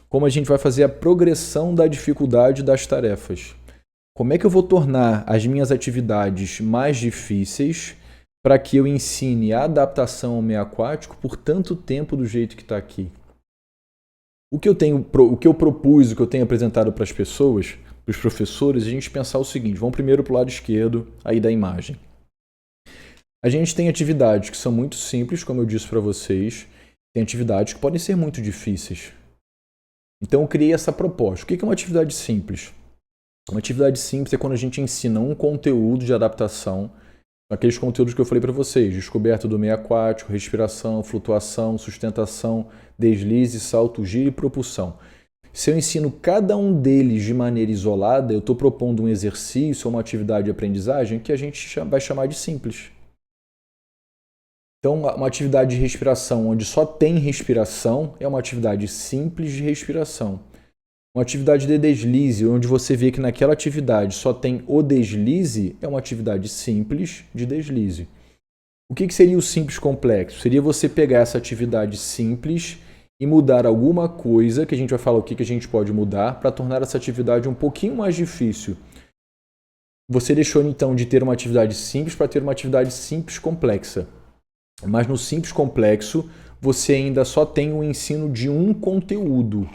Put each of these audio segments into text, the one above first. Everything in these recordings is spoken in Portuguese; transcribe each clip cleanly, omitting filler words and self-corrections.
como a gente vai fazer a progressão da dificuldade das tarefas. Como é que eu vou tornar as minhas atividades mais difíceis para que eu ensine a adaptação ao meio aquático por tanto tempo do jeito que está aqui? O que eu propus, o que eu tenho apresentado para as pessoas, para os professores, a gente pensar o seguinte: vamos primeiro para o lado esquerdo aí da imagem. A gente tem atividades que são muito simples, como eu disse para vocês, tem atividades que podem ser muito difíceis. Então eu criei essa proposta. O que é uma atividade simples? Uma atividade simples é quando a gente ensina um conteúdo de adaptação, aqueles conteúdos que eu falei para vocês: descoberta do meio aquático, respiração, flutuação, sustentação, deslize, salto, giro e propulsão. Se eu ensino cada um deles de maneira isolada, eu estou propondo um exercício ou uma atividade de aprendizagem que a gente vai chamar de simples. Então, uma atividade de respiração onde só tem respiração é uma atividade simples de respiração. Uma atividade de deslize, onde você vê que naquela atividade só tem o deslize, é uma atividade simples de deslize. O que seria o simples complexo? Seria você pegar essa atividade simples e mudar alguma coisa, que a gente vai falar o que a gente pode mudar, para tornar essa atividade um pouquinho mais difícil. Você deixou então de ter uma atividade simples para ter uma atividade simples complexa. Mas no simples complexo, você ainda só tem o ensino de um conteúdo.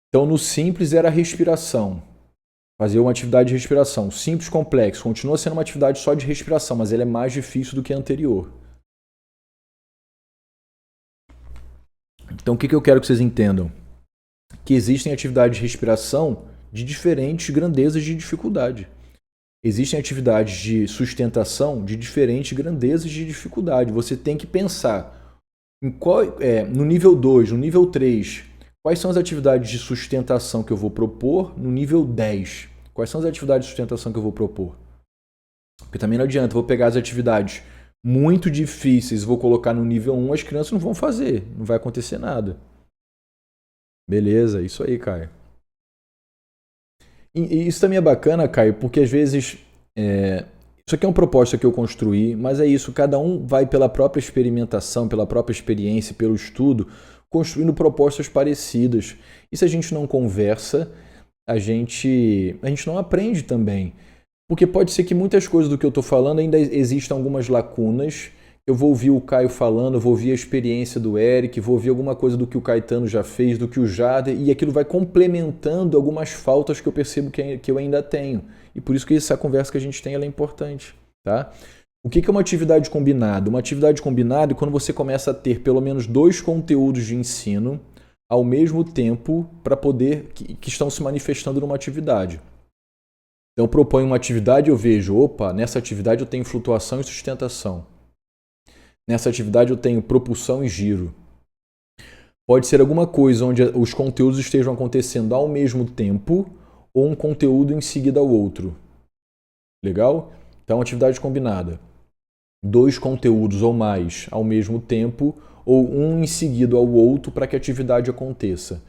Então, no simples era a respiração. Fazer uma atividade de respiração. Simples complexo continua sendo uma atividade só de respiração, mas ela é mais difícil do que a anterior. Então, o que eu quero que vocês entendam? Que existem atividades de respiração de diferentes grandezas de dificuldade. Existem atividades de sustentação de diferentes grandezas de dificuldade. Você tem que pensar no nível 2, no nível 3, quais são as atividades de sustentação que eu vou propor no nível 10. Quais são as atividades de sustentação que eu vou propor? Porque também não adianta, eu vou pegar as atividades muito difíceis e vou colocar no nível 1, as crianças não vão fazer, não vai acontecer nada. Beleza, isso aí, Caio. E isso também é bacana, Caio, porque às vezes isso aqui é uma proposta que eu construí, mas é isso, cada um vai pela própria experimentação, pela própria experiência, pelo estudo, construindo propostas parecidas. E se a gente não conversa, a gente não aprende também. Porque pode ser que muitas coisas do que eu estou falando ainda existam algumas lacunas. Eu vou ouvir o Caio falando, eu vou ouvir a experiência do Eric, vou ouvir alguma coisa do que o Caetano já fez, do que o Jader, e aquilo vai complementando algumas faltas que eu percebo que eu ainda tenho. E por isso que essa conversa que a gente tem ela é importante. Tá? O que é uma atividade combinada? Uma atividade combinada é quando você começa a ter pelo menos 2 conteúdos de ensino ao mesmo tempo para poder que estão se manifestando numa atividade. Então eu proponho uma atividade e eu vejo, opa, nessa atividade eu tenho flutuação e sustentação. Nessa atividade eu tenho propulsão e giro. Pode ser alguma coisa onde os conteúdos estejam acontecendo ao mesmo tempo ou um conteúdo em seguida ao outro. Legal? Então, atividade combinada. 2 conteúdos ou mais ao mesmo tempo ou um em seguida ao outro para que a atividade aconteça.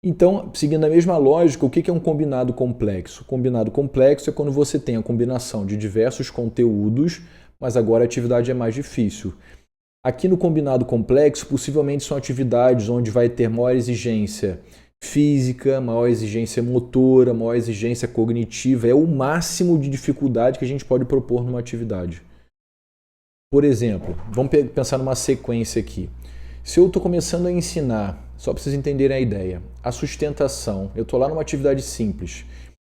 Então, seguindo a mesma lógica, o que é um combinado complexo? Combinado complexo é quando você tem a combinação de diversos conteúdos, mas agora a atividade é mais difícil. Aqui no combinado complexo, possivelmente são atividades onde vai ter maior exigência física, maior exigência motora, maior exigência cognitiva. É o máximo de dificuldade que a gente pode propor numa atividade. Por exemplo, vamos pensar numa sequência aqui. Se eu estou começando a ensinar, só para vocês entenderem a ideia, a sustentação, eu estou lá numa atividade simples.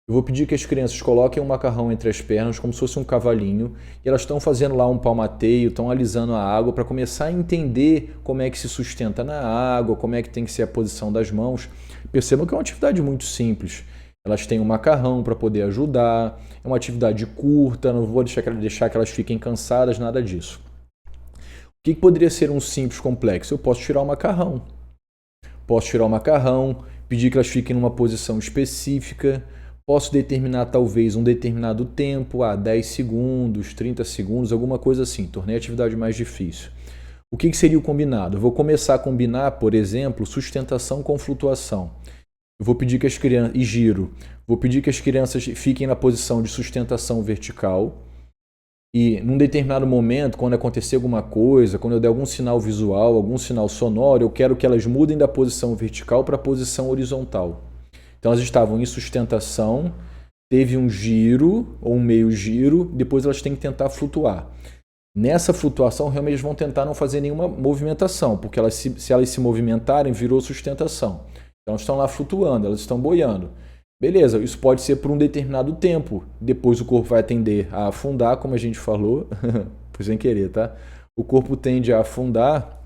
Eu vou pedir que as crianças coloquem um macarrão entre as pernas, como se fosse um cavalinho, e elas estão fazendo lá um palmateio, estão alisando a água para começar a entender como é que se sustenta na água, como é que tem que ser a posição das mãos. Percebam que é uma atividade muito simples. Elas têm um macarrão para poder ajudar, é uma atividade curta, não vou deixar que elas fiquem cansadas, nada disso. O que poderia ser um simples complexo? Eu posso tirar o macarrão. Pedir que elas fiquem numa posição específica. Posso determinar talvez um determinado tempo, 10 segundos, 30 segundos, alguma coisa assim. Tornei a atividade mais difícil. O que seria o combinado? Eu vou começar a combinar, por exemplo, sustentação com flutuação. Eu vou pedir que as crianças... E giro. Vou pedir que as crianças fiquem na posição de sustentação vertical e num determinado momento, quando acontecer alguma coisa, quando eu der algum sinal visual, algum sinal sonoro, eu quero que elas mudem da posição vertical para a posição horizontal. Então elas estavam em sustentação, teve um giro ou um meio giro, depois elas têm que tentar flutuar. Nessa flutuação, realmente eles vão tentar não fazer nenhuma movimentação, porque se elas se movimentarem, virou sustentação. Então elas estão lá flutuando, elas estão boiando. Beleza, isso pode ser por um determinado tempo. Depois o corpo vai tender a afundar, como a gente falou, por sem querer, tá? O corpo tende a afundar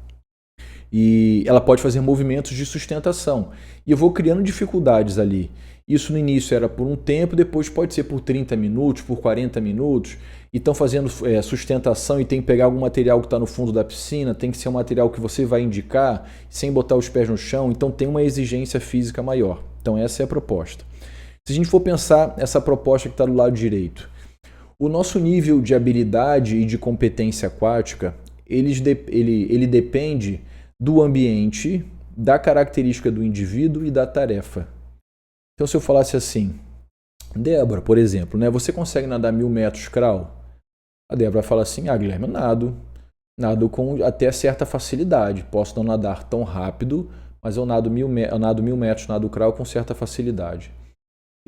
e ela pode fazer movimentos de sustentação. E eu vou criando dificuldades ali. Isso no início era por um tempo, depois pode ser por 30 minutos, por 40 minutos. E estão fazendo sustentação e tem que pegar algum material que está no fundo da piscina, tem que ser um material que você vai indicar, sem botar os pés no chão, então tem uma exigência física maior. Então essa é a proposta. Se a gente for pensar essa proposta que está do lado direito, o nosso nível de habilidade e de competência aquática, ele depende do ambiente, da característica do indivíduo e da tarefa. Então se eu falasse assim, Débora, por exemplo, né, você consegue nadar 1000 metros crawl? A Débora fala assim, Guilherme, eu nado com até certa facilidade, posso não nadar tão rápido, mas eu nado 1000 metros, nado crawl com certa facilidade.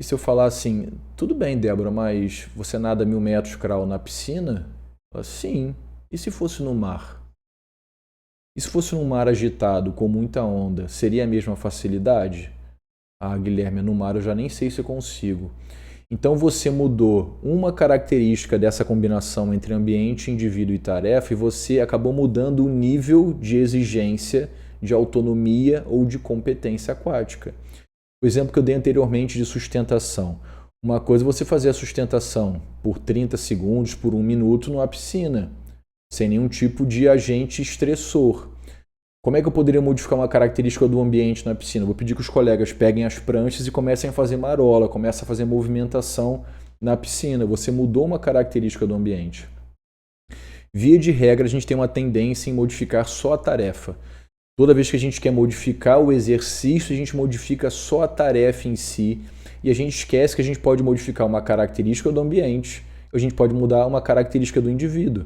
E se eu falar assim, tudo bem, Débora, mas você nada 1000 metros crawl na piscina? Ela, sim. E se fosse no mar? E se fosse num mar agitado, com muita onda, seria a mesma facilidade? Ah, Guilherme, no mar eu já nem sei se eu consigo. Então você mudou uma característica dessa combinação entre ambiente, indivíduo e tarefa e você acabou mudando o nível de exigência, de autonomia ou de competência aquática. O exemplo que eu dei anteriormente de sustentação. Uma coisa é você fazer a sustentação por 30 segundos, por 1 minuto numa piscina, sem nenhum tipo de agente estressor. Como é que eu poderia modificar uma característica do ambiente na piscina? Eu vou pedir que os colegas peguem as pranchas e comecem a fazer marola, comecem a fazer movimentação na piscina. Você mudou uma característica do ambiente. Via de regra, a gente tem uma tendência em modificar só a tarefa. Toda vez que a gente quer modificar o exercício, a gente modifica só a tarefa em si e a gente esquece que a gente pode modificar uma característica do ambiente, a gente pode mudar uma característica do indivíduo.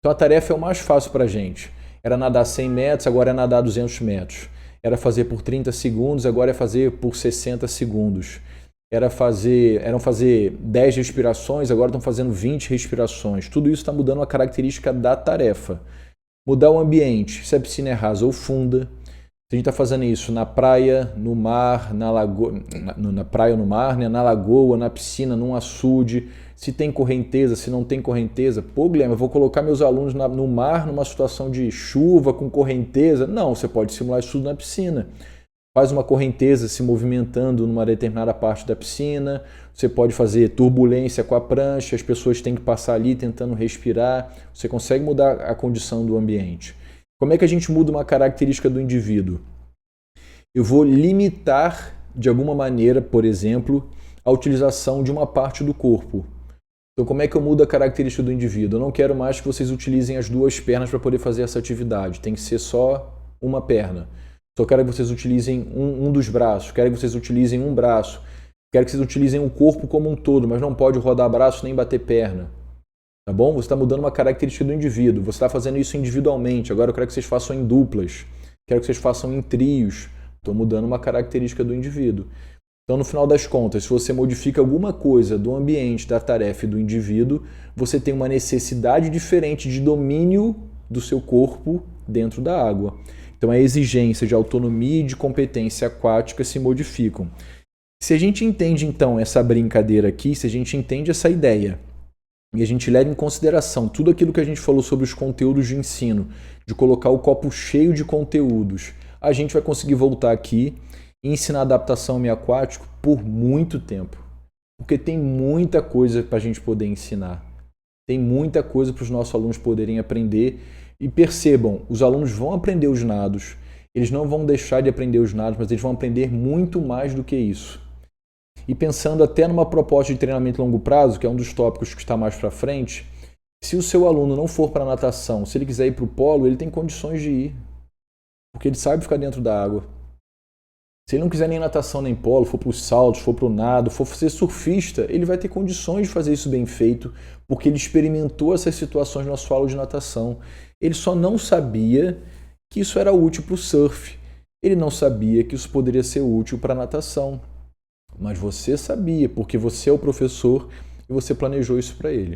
Então a tarefa é o mais fácil para a gente. Era nadar 100 metros, agora é nadar 200 metros. Era fazer por 30 segundos, agora é fazer por 60 segundos. Eram fazer 10 respirações, agora estão fazendo 20 respirações. Tudo isso está mudando a característica da tarefa. Mudar o ambiente, se a piscina é rasa ou funda. Se a gente está fazendo isso na praia, no mar, na praia ou no mar, né? Na lagoa, na piscina, num açude, se tem correnteza, se não tem correnteza. Pô, Guilherme, eu vou colocar meus alunos no mar numa situação de chuva com correnteza. Não, você pode simular isso tudo na piscina. Faz uma correnteza se movimentando numa determinada parte da piscina, você pode fazer turbulência com a prancha, as pessoas têm que passar ali tentando respirar, você consegue mudar a condição do ambiente. Como é que a gente muda uma característica do indivíduo? Eu vou limitar, de alguma maneira, por exemplo, a utilização de uma parte do corpo. Então, como é que eu mudo a característica do indivíduo? Eu não quero mais que vocês utilizem as 2 pernas para poder fazer essa atividade, tem que ser só uma perna. Só quero que vocês utilizem um dos braços, quero que vocês utilizem um braço, quero que vocês utilizem o corpo como um todo, mas não pode rodar braço nem bater perna. Tá bom? Você está mudando uma característica do indivíduo, você está fazendo isso individualmente, agora eu quero que vocês façam em duplas, quero que vocês façam em trios, estou mudando uma característica do indivíduo. Então, no final das contas, se você modifica alguma coisa do ambiente, da tarefa e do indivíduo, você tem uma necessidade diferente de domínio do seu corpo dentro da água. Então, a exigência de autonomia e de competência aquática se modificam. Se a gente entende, então, essa brincadeira aqui, se a gente entende essa ideia e a gente leva em consideração tudo aquilo que a gente falou sobre os conteúdos de ensino, de colocar o copo cheio de conteúdos, a gente vai conseguir voltar aqui e ensinar adaptação ao meio aquático por muito tempo. Porque tem muita coisa para a gente poder ensinar. Tem muita coisa para os nossos alunos poderem aprender. E percebam, os alunos vão aprender os nados, eles não vão deixar de aprender os nados, mas eles vão aprender muito mais do que isso. E pensando até numa proposta de treinamento a longo prazo, que é um dos tópicos que está mais para frente, se o seu aluno não for para a natação, se ele quiser ir para o polo, ele tem condições de ir, porque ele sabe ficar dentro da água. Se ele não quiser nem natação nem polo, for para os saltos, for para o nado, for ser surfista, ele vai ter condições de fazer isso bem feito, porque ele experimentou essas situações na sua aula de natação. Ele só não sabia que isso era útil para o surf. Ele não sabia que isso poderia ser útil para a natação. Mas você sabia, porque você é o professor e você planejou isso para ele.